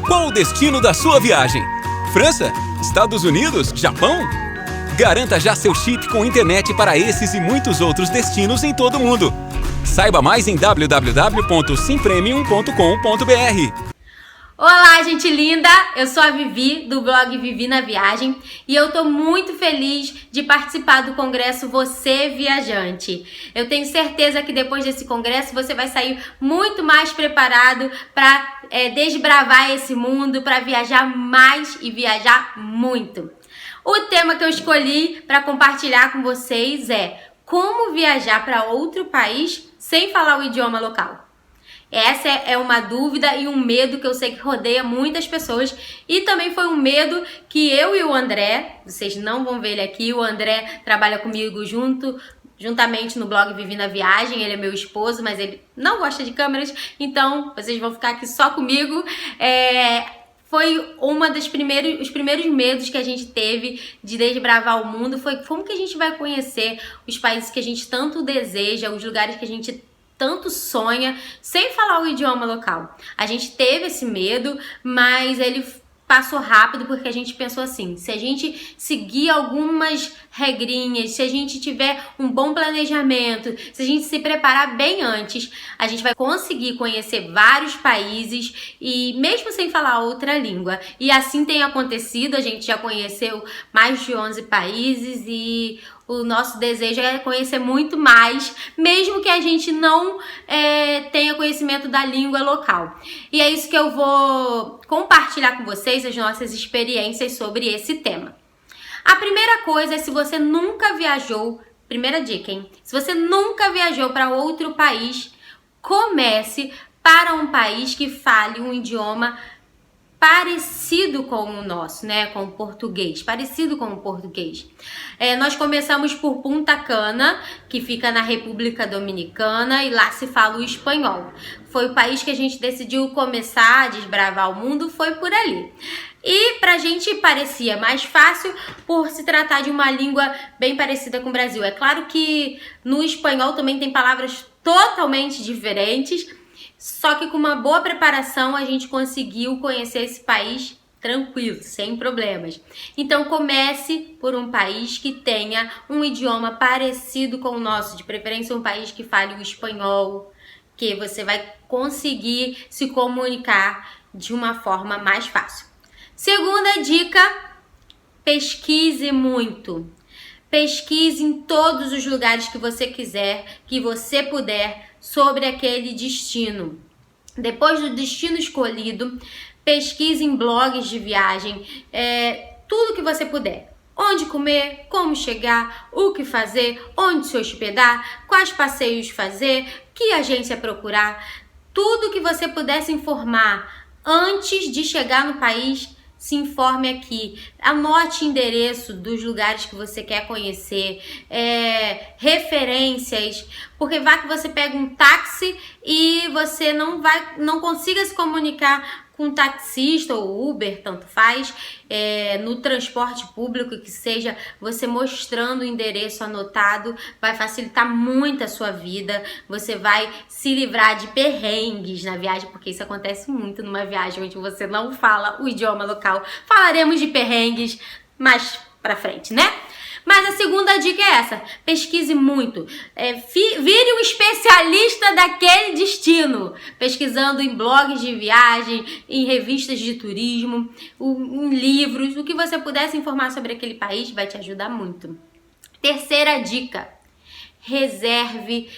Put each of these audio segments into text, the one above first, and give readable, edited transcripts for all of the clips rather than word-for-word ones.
Qual o destino da sua viagem? França? Estados Unidos? Japão? Garanta já seu chip com internet para esses e muitos outros destinos em todo o mundo. Saiba mais em www.simpremium.com.br. Olá, gente linda! Eu sou a Vivi, do blog Vivi na Viagem, e eu tô muito feliz de participar do congresso Você Viajante. Eu tenho certeza que depois desse congresso você vai sair muito mais preparado para desbravar esse mundo, para viajar mais e viajar muito. O tema que eu escolhi para compartilhar com vocês é como viajar para outro país sem falar o idioma local. Essa é uma dúvida e um medo que eu sei que rodeia muitas pessoas, e também foi um medo que eu e o André, vocês não vão ver ele aqui, o André trabalha comigo juntamente no blog Vivi na Viagem, ele é meu esposo, mas ele não gosta de câmeras, então vocês vão ficar aqui só comigo. Foi os primeiros medos que a gente teve de desbravar o mundo, foi como que a gente vai conhecer os países que a gente tanto deseja, os lugares que a gente tanto sonha, sem falar o idioma local. A gente teve esse medo, mas ele passou rápido porque a gente pensou assim, se a gente seguir algumas regrinhas, se a gente tiver um bom planejamento, se a gente se preparar bem antes, a gente vai conseguir conhecer vários países e mesmo sem falar outra língua. E assim tem acontecido, a gente já conheceu mais de 11 países e o nosso desejo é conhecer muito mais, mesmo que a gente não tenha conhecimento da língua local. E é isso que eu vou compartilhar com vocês, as nossas experiências sobre esse tema. A primeira coisa é, se você nunca viajou, primeira dica, hein? Se você nunca viajou para outro país, comece para um país que fale um idioma parecido com o nosso, né? Com o português, parecido com o português. Nós começamos por Punta Cana, que fica na República Dominicana, e lá se fala o espanhol. Foi o país que a gente decidiu começar a desbravar o mundo, foi por ali. E pra gente parecia mais fácil por se tratar de uma língua bem parecida com o Brasil. É claro que no espanhol também tem palavras totalmente diferentes, só que com uma boa preparação a gente conseguiu conhecer esse país tranquilo, sem problemas. Então comece por um país que tenha um idioma parecido com o nosso, de preferência um país que fale o espanhol, que você vai conseguir se comunicar de uma forma mais fácil. Segunda dica, pesquise muito. Pesquise em todos os lugares que você quiser, que você puder, sobre aquele destino. Depois do destino escolhido, pesquise em blogs de viagem, tudo que você puder. Onde comer, como chegar, o que fazer, onde se hospedar, quais passeios fazer, que agência procurar. Tudo que você puder se informar antes de chegar no país, se informe aqui, anote endereço dos lugares que você quer conhecer, referências, porque vai que você pega um táxi e você não consiga se comunicar com um taxista ou Uber, tanto faz, no transporte público, que seja, você mostrando o endereço anotado, vai facilitar muito a sua vida, você vai se livrar de perrengues na viagem, porque isso acontece muito numa viagem onde você não fala o idioma local. Falaremos de perrengues mais pra frente, né? Mas a segunda dica é essa, pesquise muito, vire um especialista daquele destino, pesquisando em blogs de viagem, em revistas de turismo, em livros, o que você puder se informar sobre aquele país vai te ajudar muito. Terceira dica, reserve,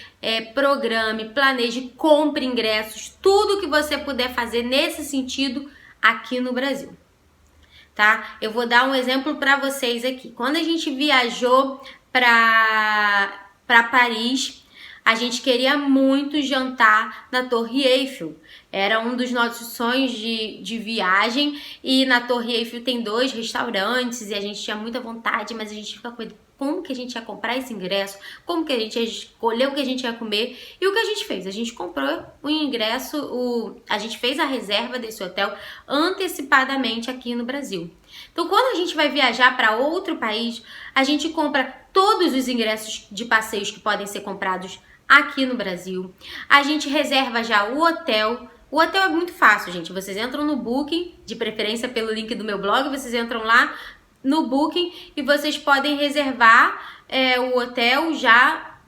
programe, planeje, compre ingressos, tudo que você puder fazer nesse sentido aqui no Brasil. Tá? Eu vou dar um exemplo para vocês aqui. Quando a gente viajou para Paris, a gente queria muito jantar na Torre Eiffel. Era um dos nossos sonhos de viagem, e na Torre Eiffel tem 2 restaurantes e a gente tinha muita vontade, mas a gente fica com como que a gente ia comprar esse ingresso, como que a gente ia escolher o que a gente ia comer. E o que a gente fez? A gente comprou o ingresso, a gente fez a reserva desse hotel antecipadamente aqui no Brasil. Então, quando a gente vai viajar para outro país, a gente compra todos os ingressos de passeios que podem ser comprados aqui no Brasil. A gente reserva já o hotel O hotel é muito fácil, gente. Vocês entram no Booking, de preferência pelo link do meu blog, vocês entram lá no Booking e vocês podem reservar o hotel já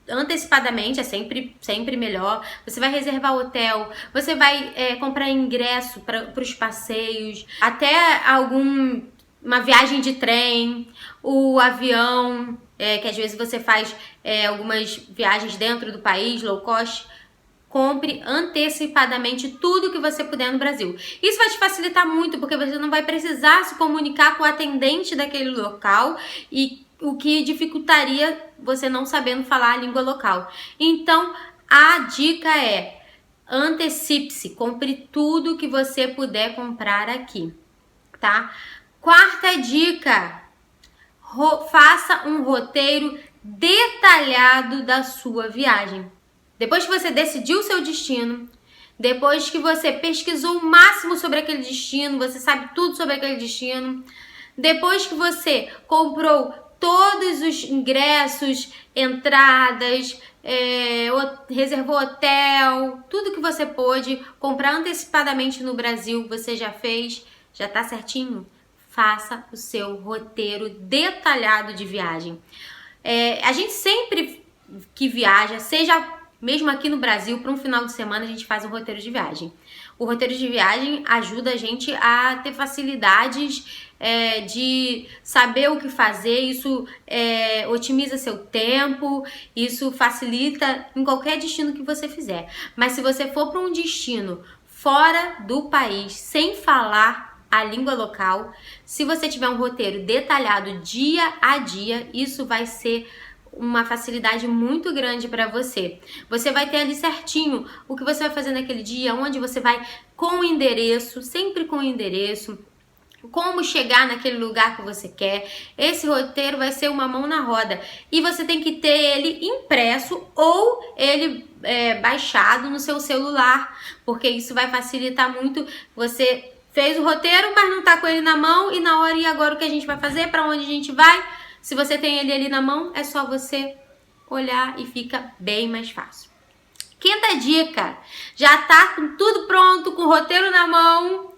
antecipadamente, é sempre melhor. Você vai reservar o hotel, você vai comprar ingresso para os passeios, até uma viagem de trem, o avião, que às vezes você faz algumas viagens dentro do país, low cost. Compre antecipadamente tudo que você puder no Brasil. Isso vai te facilitar muito, porque você não vai precisar se comunicar com o atendente daquele local, e o que dificultaria você não sabendo falar a língua local. Então, a dica é: antecipe-se, compre tudo que você puder comprar aqui, tá? Quarta dica: faça um roteiro detalhado da sua viagem. Depois que você decidiu o seu destino, depois que você pesquisou o máximo sobre aquele destino, você sabe tudo sobre aquele destino, depois que você comprou todos os ingressos, entradas, reservou hotel, tudo que você pôde comprar antecipadamente no Brasil, você já fez, já tá certinho? Faça o seu roteiro detalhado de viagem. A gente sempre que viaja, seja mesmo aqui no Brasil, para um final de semana a gente faz um roteiro de viagem. O roteiro de viagem ajuda a gente a ter facilidades de saber o que fazer, isso otimiza seu tempo, isso facilita em qualquer destino que você fizer. Mas se você for para um destino fora do país, sem falar a língua local, se você tiver um roteiro detalhado dia a dia, isso vai ser uma facilidade muito grande para você. Você vai ter ali certinho o que você vai fazer naquele dia, onde você vai, com o endereço, sempre com o endereço, como chegar naquele lugar que você quer. Esse roteiro vai ser uma mão na roda e você tem que ter ele impresso ou ele baixado no seu celular, porque isso vai facilitar muito. Você fez o roteiro, mas não tá com ele na mão, e na hora, e agora o que a gente vai fazer? Para onde a gente vai? Se você tem ele ali na mão, é só você olhar e fica bem mais fácil. Quinta dica: já tá com tudo pronto, com o roteiro na mão,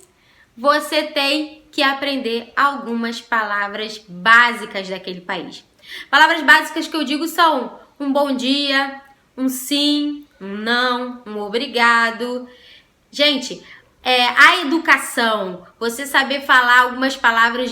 você tem que aprender algumas palavras básicas daquele país. Palavras básicas que eu digo são um bom dia, um sim, um não, um obrigado. Gente, a educação, você saber falar algumas palavras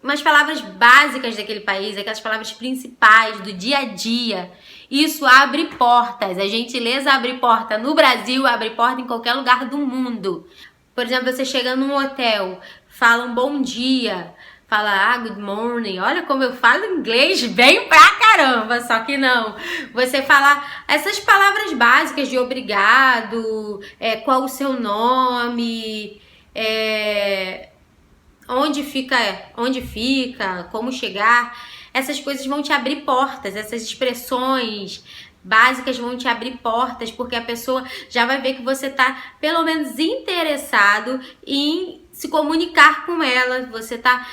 umas palavras básicas daquele país, aquelas palavras principais do dia a dia, isso abre portas. A gentileza abre porta no Brasil, abre porta em qualquer lugar do mundo. Por exemplo, você chega num hotel, fala um bom dia, fala good morning. Olha como eu falo inglês bem pra caramba, só que não. Você fala essas palavras básicas de obrigado, qual o seu nome, onde fica, como chegar. Essas coisas vão te abrir portas, essas expressões básicas vão te abrir portas, porque a pessoa já vai ver que você tá pelo menos interessado em se comunicar com ela. Você tá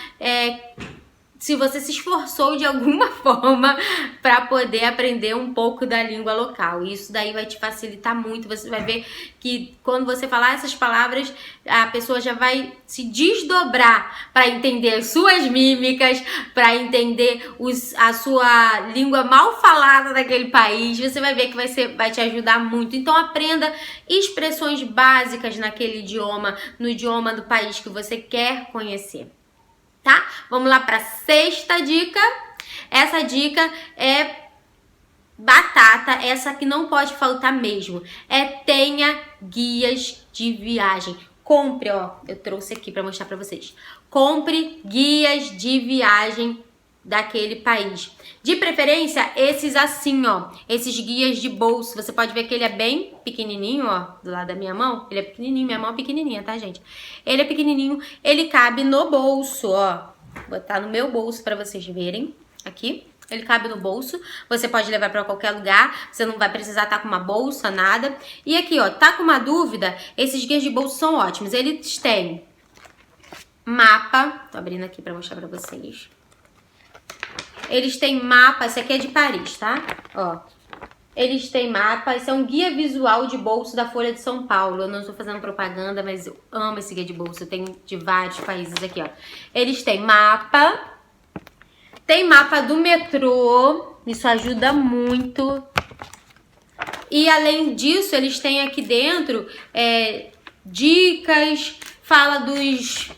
se você se esforçou de alguma forma para poder aprender um pouco da língua local. Isso daí vai te facilitar muito. Você vai ver que quando você falar essas palavras, a pessoa já vai se desdobrar para entender as suas mímicas, para entender a sua língua mal falada daquele país. Você vai ver que vai te ajudar muito. Então aprenda expressões básicas naquele idioma, no idioma do país que você quer conhecer. Tá? Vamos lá para a sexta dica. Essa dica é batata, essa que não pode faltar mesmo. Tenha guias de viagem. Compre, eu trouxe aqui para mostrar para vocês. Compre guias de viagem daquele país. De preferência, esses assim, esses guias de bolso. Você pode ver que ele é bem pequenininho, do lado da minha mão. Ele é pequenininho, minha mão é pequenininha, tá, gente? Ele é pequenininho, ele cabe no bolso, Vou botar no meu bolso para vocês verem. Aqui, ele cabe no bolso. Você pode levar para qualquer lugar. Você não vai precisar estar com uma bolsa, nada. E aqui, tá com uma dúvida? Esses guias de bolso são ótimos. Eles têm mapa. Tô abrindo aqui para mostrar para vocês. Eles têm mapa, esse aqui é de Paris, tá? Eles têm mapa, esse é um guia visual de bolso da Folha de São Paulo. Eu não estou fazendo propaganda, mas eu amo esse guia de bolso. Eu tenho de vários países aqui, ó. Eles têm mapa. Tem mapa do metrô. Isso ajuda muito. E além disso, eles têm aqui dentro dicas. Fala dos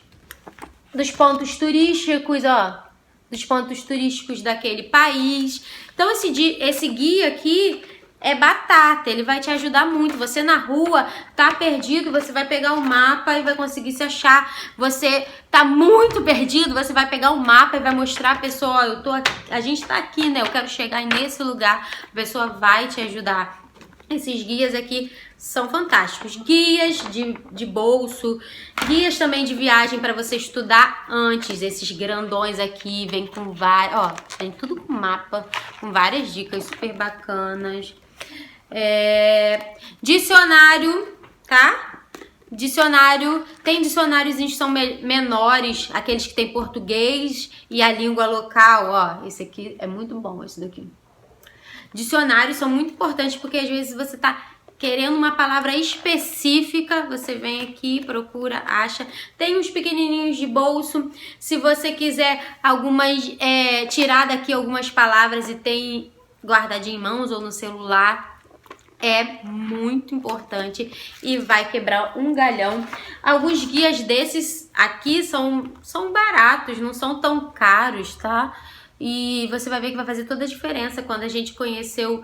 pontos turísticos, ó. Dos pontos turísticos daquele país. Então esse guia aqui é batata, ele vai te ajudar muito. Você na rua tá perdido, você vai pegar o mapa e vai conseguir se achar. Você tá muito perdido, você vai pegar o mapa e vai mostrar a pessoa, ó, a gente tá aqui, né? Eu quero chegar nesse lugar. A pessoa vai te ajudar. Esses guias aqui são fantásticos. Guias de bolso, guias também de viagem para você estudar antes. Esses grandões aqui, vem com vários, ó, tem tudo com mapa, com várias dicas super bacanas. Dicionário, tá? Dicionário, tem dicionários que são menores, aqueles que tem português e a língua local, ó. Esse aqui é muito bom, esse daqui. Dicionários são muito importantes porque às vezes você tá querendo uma palavra específica, você vem aqui, procura, acha. Tem uns pequenininhos de bolso, se você quiser tirar daqui algumas palavras e tem guardadinho em mãos ou no celular, é muito importante e vai quebrar um galhão. Alguns guias desses aqui são baratos, não são tão caros, tá? E você vai ver que vai fazer toda a diferença quando a gente conheceu,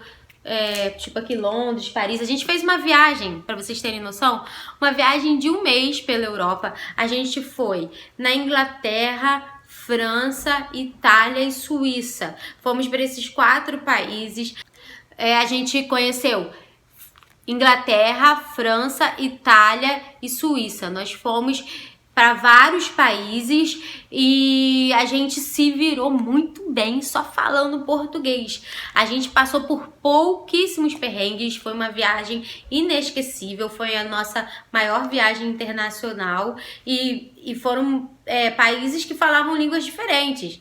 tipo aqui Londres, Paris. A gente fez uma viagem, para vocês terem noção, uma viagem de 1 mês pela Europa. A gente foi na Inglaterra, França, Itália e Suíça. Fomos para esses 4 países. A gente conheceu Inglaterra, França, Itália e Suíça. Nós fomos para vários países e a gente se virou muito bem só falando português. A gente passou por pouquíssimos perrengues, foi uma viagem inesquecível, foi a nossa maior viagem internacional e foram países que falavam línguas diferentes.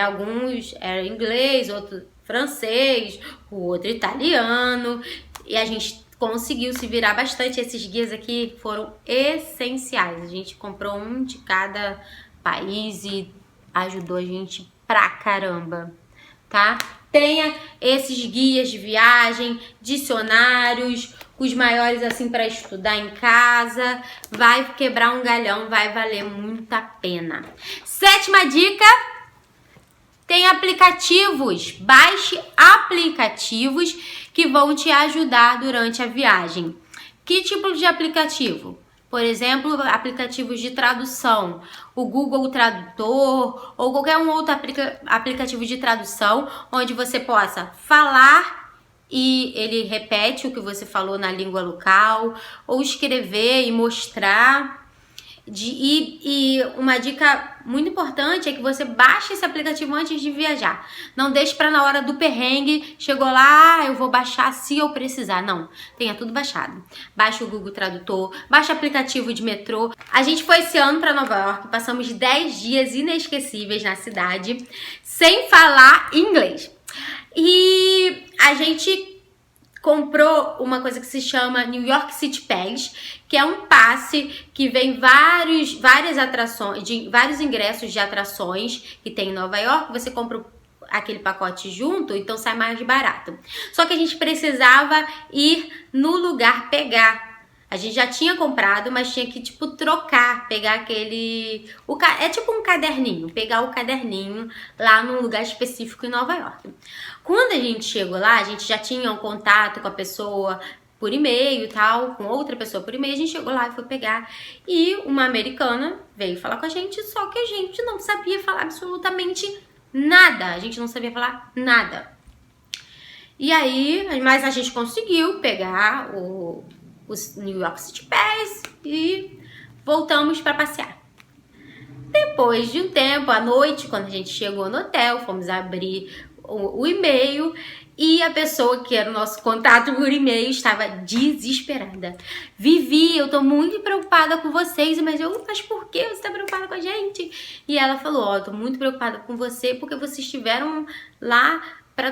Alguns eram inglês, outro francês, o outro italiano, e a gente conseguiu se virar bastante. Esses guias aqui foram essenciais. A gente comprou um de cada país e ajudou a gente pra caramba, tá? Tenha esses guias de viagem, dicionários, os maiores assim para estudar em casa. Vai quebrar um galhão, vai valer muito a pena. 7ª dica. Tem aplicativos, baixe aplicativos que vão te ajudar durante a viagem. Que tipo de aplicativo? Por exemplo, aplicativos de tradução, o Google Tradutor ou qualquer um outro aplicativo de tradução onde você possa falar e ele repete o que você falou na língua local, ou escrever e mostrar. E uma dica muito importante é que você baixe esse aplicativo antes de viajar. Não deixe para na hora do perrengue, chegou lá, eu vou baixar se eu precisar. Não, tenha tudo baixado. Baixe o Google Tradutor, baixe o aplicativo de metrô. A gente foi esse ano para Nova York, passamos 10 dias inesquecíveis na cidade, sem falar inglês. E a gente comprou uma coisa que se chama New York City Pass, que é um passe que vem várias atrações, vários ingressos de atrações que tem em Nova York. Você compra aquele pacote junto, então sai mais barato. Só que a gente precisava ir no lugar pegar. A gente já tinha comprado, mas tinha que, tipo, trocar, pegar aquele... É tipo um caderninho, pegar o caderninho lá num lugar específico em Nova York. Quando a gente chegou lá, a gente já tinha um contato com a pessoa por e-mail e tal, com outra pessoa por e-mail. A gente chegou lá e foi pegar. E uma americana veio falar com a gente, só que a gente não sabia falar absolutamente nada. A gente não sabia falar nada. E aí, mas a gente conseguiu pegar o New York City Pass e voltamos para passear. Depois de um tempo, à noite, quando a gente chegou no hotel, fomos abrir o e-mail e a pessoa que era o nosso contato por e-mail estava desesperada. Vivi, eu tô muito preocupada com vocês, mas por que você tá preocupada com a gente? E ela falou, eu tô muito preocupada com você porque vocês estiveram lá para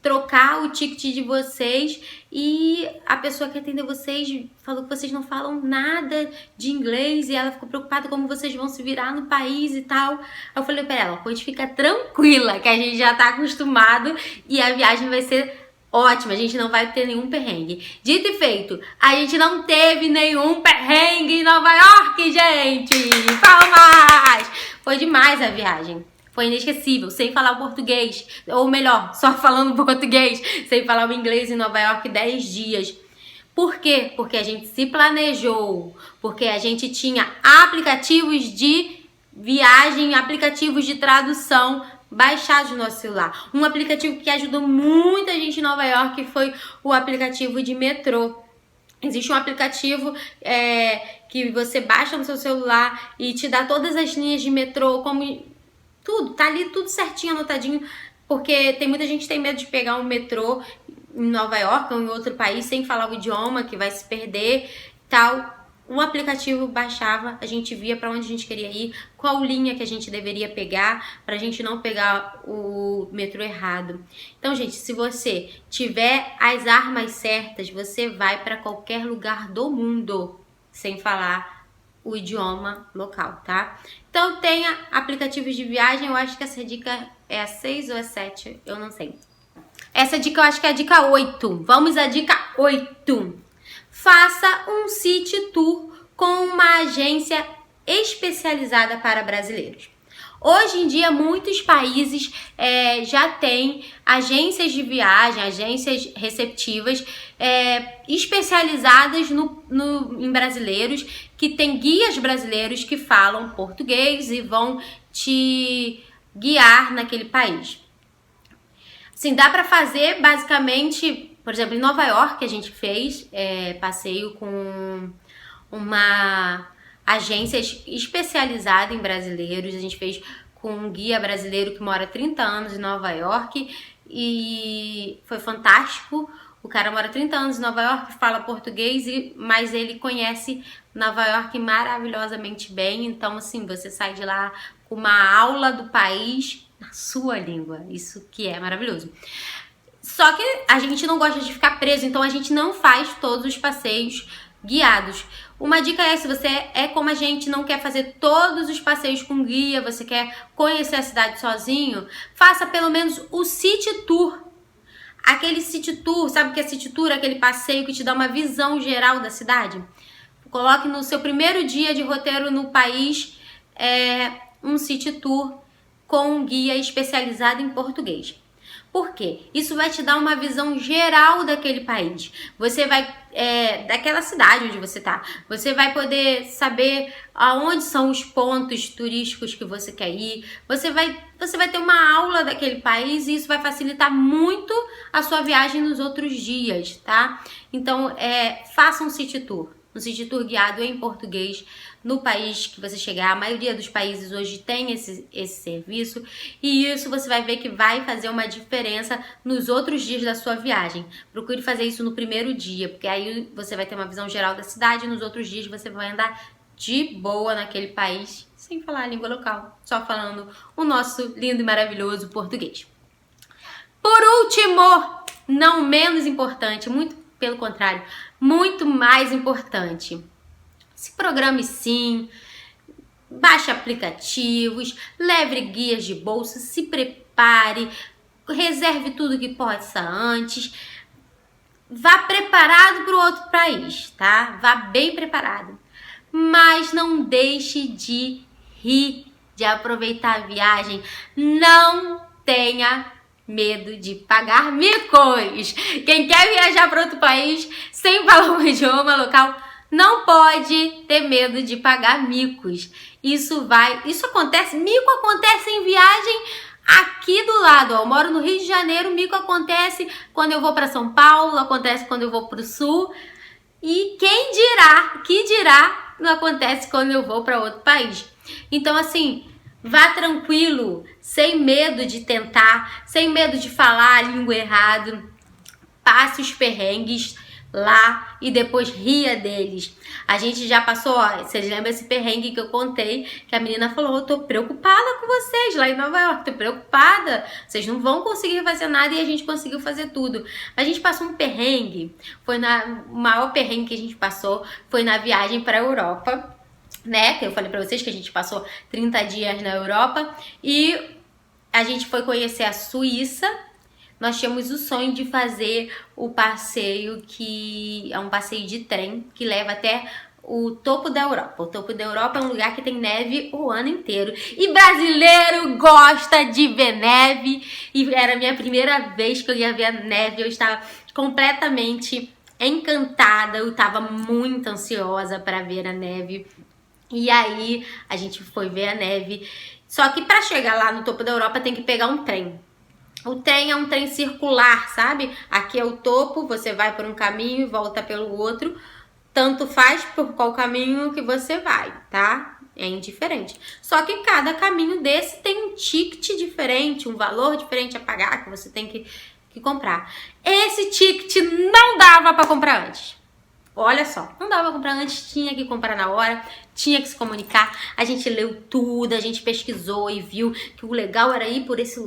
trocar o ticket de vocês e a pessoa que atendeu vocês falou que vocês não falam nada de inglês e ela ficou preocupada como vocês vão se virar no país e tal. Eu falei pra ela, pode ficar tranquila que a gente já tá acostumado e a viagem vai ser ótima, a gente não vai ter nenhum perrengue. Dito e feito, a gente não teve nenhum perrengue em Nova York, gente! Palmas! Foi demais a viagem. Foi inesquecível, sem falar o português, ou melhor, só falando português, sem falar o inglês em Nova York 10 dias. Por quê? Porque a gente se planejou, porque a gente tinha aplicativos de viagem, aplicativos de tradução baixados no nosso celular. Um aplicativo que ajudou muita gente em Nova York foi o aplicativo de metrô. Existe um aplicativo que você baixa no seu celular e te dá todas as linhas de metrô, como... Tudo, tá ali tudo certinho, anotadinho, porque tem muita gente que tem medo de pegar um metrô em Nova York ou em outro país sem falar o idioma, que vai se perder, tal. Um aplicativo baixava, a gente via para onde a gente queria ir, qual linha que a gente deveria pegar, pra gente não pegar o metrô errado. Então, gente, se você tiver as armas certas, você vai para qualquer lugar do mundo sem falar o idioma local, tá? Então tenha aplicativos de viagem, eu acho que essa dica é a 6 ou a 7, eu não sei. Essa dica eu acho que é a dica 8. Vamos à dica 8. Faça um city tour com uma agência especializada para brasileiros. Hoje em dia, muitos países já têm agências de viagem, agências receptivas especializadas em brasileiros, que tem guias brasileiros que falam português e vão te guiar naquele país. Assim, dá para fazer basicamente, por exemplo, em Nova York a gente fez passeio com uma agência especializada em brasileiros. A gente fez com um guia brasileiro que mora 30 anos em Nova York e foi fantástico. O cara mora 30 anos em Nova York, fala português, mas ele conhece Nova York maravilhosamente bem. Então, assim, você sai de lá com uma aula do país na sua língua. Isso que é maravilhoso. Só que a gente não gosta de ficar preso, então a gente não faz todos os passeios guiados. Uma dica é, se você como a gente, não quer fazer todos os passeios com guia, você quer conhecer a cidade sozinho, faça pelo menos o city tour. Aquele city tour, sabe o que é city tour? Aquele passeio que te dá uma visão geral da cidade. Coloque no seu primeiro dia de roteiro no país um city tour com um guia especializado em português. Por quê? Isso vai te dar uma visão geral daquele país. Você vai, daquela cidade onde você tá, você vai poder saber aonde são os pontos turísticos que você quer ir. Você vai ter uma aula daquele país e isso vai facilitar muito a sua viagem nos outros dias, tá? Então, faça um city tour. Um city tour guiado em português no país que você chegar. A maioria dos países hoje tem esse serviço e isso você vai ver que vai fazer uma diferença nos outros dias da sua viagem. Procure fazer isso no primeiro dia, porque aí você vai ter uma visão geral da cidade e nos outros dias você vai andar de boa naquele país, sem falar a língua local, só falando o nosso lindo e maravilhoso português. Por último, não menos importante, muito pelo contrário, muito mais importante. Se programe sim, baixe aplicativos, leve guias de bolsa, se prepare, reserve tudo que possa antes, vá preparado para o outro país, tá? Vá bem preparado, mas não deixe de rir, de aproveitar a viagem, não tenha medo de pagar micos. Quem quer viajar para outro país sem falar o idioma local não pode ter medo de pagar micos. Isso acontece, mico acontece em viagem aqui do lado. Eu moro no Rio de Janeiro, mico acontece quando eu vou para São Paulo, acontece quando eu vou para o Sul. E que dirá, não acontece quando eu vou para outro país. Então, assim, vá tranquilo, sem medo de tentar, sem medo de falar a língua errada, passe os perrengues, lá e depois ria deles. A gente já passou, ó, vocês lembram esse perrengue que eu contei, que a menina falou, eu tô preocupada com vocês lá em Nova York, tô preocupada, vocês não vão conseguir fazer nada, e a gente conseguiu fazer tudo. A gente passou um perrengue, o maior perrengue que a gente passou foi na viagem para a Europa, né, que eu falei pra vocês que a gente passou 30 dias na Europa, e a gente foi conhecer a Suíça. Nós tínhamos o sonho de fazer o passeio, que é um passeio de trem, que leva até o topo da Europa. O topo da Europa é um lugar que tem neve o ano inteiro. E brasileiro gosta de ver neve. E era a minha primeira vez que eu ia ver a neve. Eu estava completamente encantada. Eu estava muito ansiosa para ver a neve. E aí a gente foi ver a neve. Só que para chegar lá no topo da Europa tem que pegar um trem. O trem é um trem circular, sabe? Aqui é o topo, você vai por um caminho e volta pelo outro. Tanto faz por qual caminho que você vai, tá? É indiferente. Só que cada caminho desse tem um ticket diferente, um valor diferente a pagar que você tem que comprar. Esse ticket não dava para comprar antes. Olha só, não dava pra comprar antes, tinha que comprar na hora, tinha que se comunicar. A gente leu tudo, a gente pesquisou e viu que o legal era ir por esse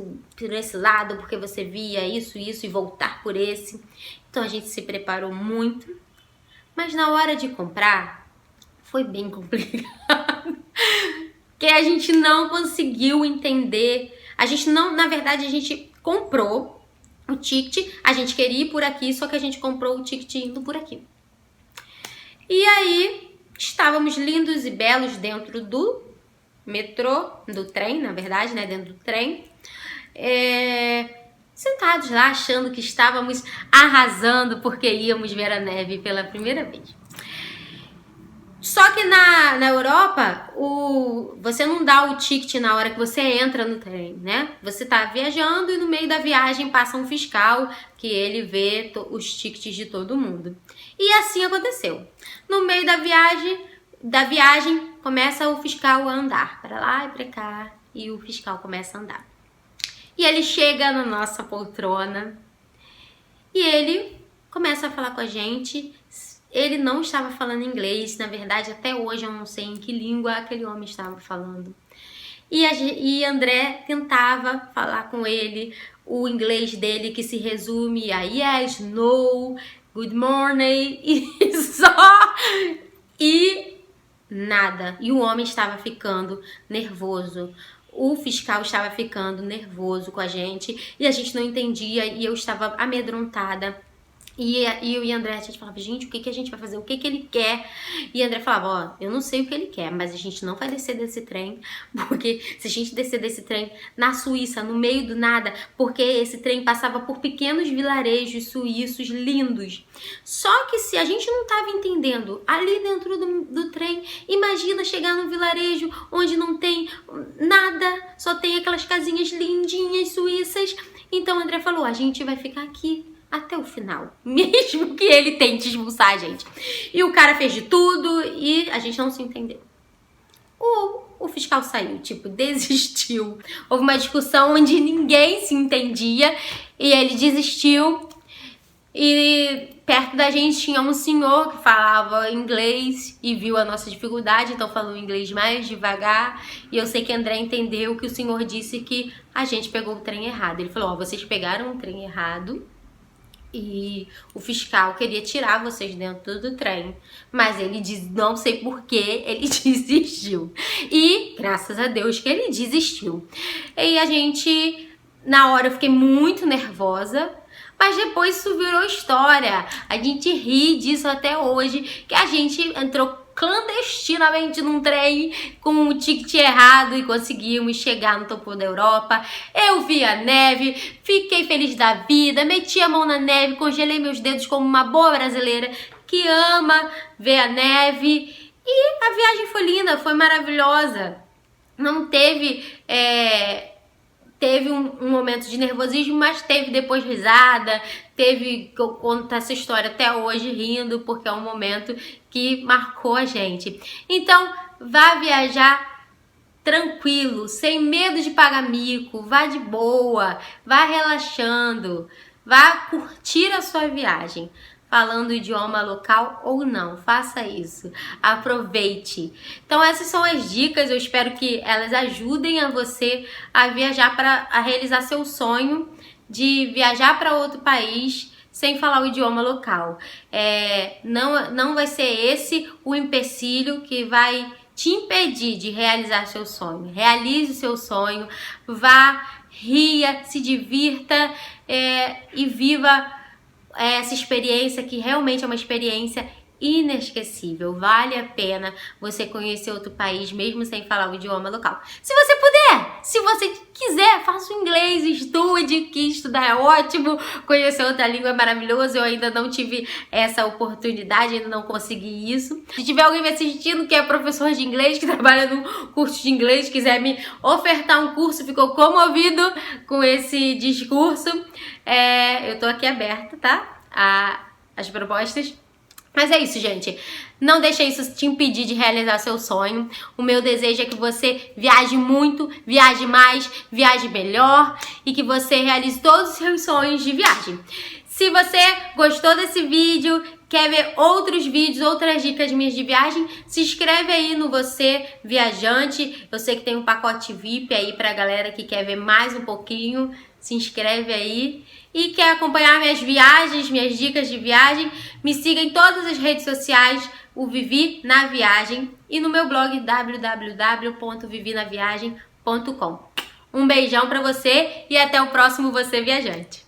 lado, porque você via isso e voltar por esse. Então a gente se preparou muito, mas na hora de comprar foi bem complicado. Que a gente não conseguiu entender. A gente não, na verdade, a gente comprou o ticket, a gente queria ir por aqui, só que a gente comprou o ticket indo por aqui. E aí, estávamos lindos e belos dentro do metrô, do trem, na verdade, né? Dentro do trem. Sentados lá, achando que estávamos arrasando porque íamos ver a neve pela primeira vez. Só que na Europa, você não dá o ticket na hora que você entra no trem, né? Você tá viajando e no meio da viagem passa um fiscal que ele vê os tickets de todo mundo. E assim aconteceu. No meio da viagem começa o fiscal a andar para lá e para cá, e o fiscal começa a andar. E ele chega na nossa poltrona e ele começa a falar com a gente. Ele não estava falando inglês, na verdade, até hoje eu não sei em que língua aquele homem estava falando. E André tentava falar com ele o inglês dele, que se resume a yes, no, good morning, e só... E nada. E o homem estava ficando nervoso. O fiscal estava ficando nervoso com a gente, e a gente não entendia, e eu estava amedrontada. E eu e André, a gente falava, gente, o que a gente vai fazer? O que ele quer? E André falava, ó, eu não sei o que ele quer, mas a gente não vai descer desse trem, porque se a gente descer desse trem na Suíça, no meio do nada, porque esse trem passava por pequenos vilarejos suíços lindos. Só que se a gente não estava entendendo ali dentro do trem, imagina chegar num vilarejo onde não tem nada, só tem aquelas casinhas lindinhas suíças. Então André falou, a gente vai ficar aqui até o final, mesmo que ele tente expulsar a gente. E o cara fez de tudo e a gente não se entendeu. O fiscal saiu, tipo, desistiu. Houve uma discussão onde ninguém se entendia e ele desistiu. E perto da gente tinha um senhor que falava inglês e viu a nossa dificuldade, então falou inglês mais devagar. E eu sei que André entendeu que o senhor disse que a gente pegou o trem errado. Ele falou, ó, vocês pegaram o trem errado. E o fiscal queria tirar vocês dentro do trem, mas ele diz, não sei porquê, ele desistiu. E graças a Deus que ele desistiu. E a gente, na hora eu fiquei muito nervosa, mas depois isso virou história. A gente ri disso até hoje, que a gente entrou clandestinamente num trem com o ticket errado e conseguimos chegar no topo da Europa. Eu vi a neve, fiquei feliz da vida, meti a mão na neve, congelei meus dedos como uma boa brasileira que ama ver a neve. E a viagem foi linda, foi maravilhosa. Não teve... Teve um momento de nervosismo, mas teve depois risada, eu conto essa história até hoje rindo, porque é um momento que marcou a gente. Então, vá viajar tranquilo, sem medo de pagar mico, vá de boa, vá relaxando, vá curtir a sua viagem. falando o idioma local ou não. Faça isso. Aproveite. Então essas são as dicas. Eu espero que elas ajudem a você a viajar a realizar seu sonho de viajar para outro país sem falar o idioma local. Não vai ser esse o empecilho que vai te impedir de realizar seu sonho. Realize o seu sonho, vá, ria, se divirta e viva essa experiência que realmente é uma experiência inesquecível. Vale a pena você conhecer outro país mesmo sem falar o idioma local. Se você puder, se você quiser, faça o inglês, estude, que estudar é ótimo. Conhecer outra língua é maravilhoso. Eu ainda não tive essa oportunidade, ainda não consegui isso. Se tiver alguém me assistindo que é professor de inglês, que trabalha num curso de inglês, quiser me ofertar um curso, ficou comovido com esse discurso, eu tô aqui aberta, tá? As propostas. Mas é isso, gente. Não deixe isso te impedir de realizar seu sonho. O meu desejo é que você viaje muito, viaje mais, viaje melhor e que você realize todos os seus sonhos de viagem. Se você gostou desse vídeo, quer ver outros vídeos, outras dicas minhas de viagem, se inscreve aí no Você Viajante. Eu sei que tem um pacote VIP aí pra galera que quer ver mais um pouquinho. Se inscreve aí. E quer acompanhar minhas viagens, minhas dicas de viagem, me siga em todas as redes sociais, o Vivi na Viagem, e no meu blog www.vivinaviagem.com. Um beijão pra você e até o próximo Você Viajante.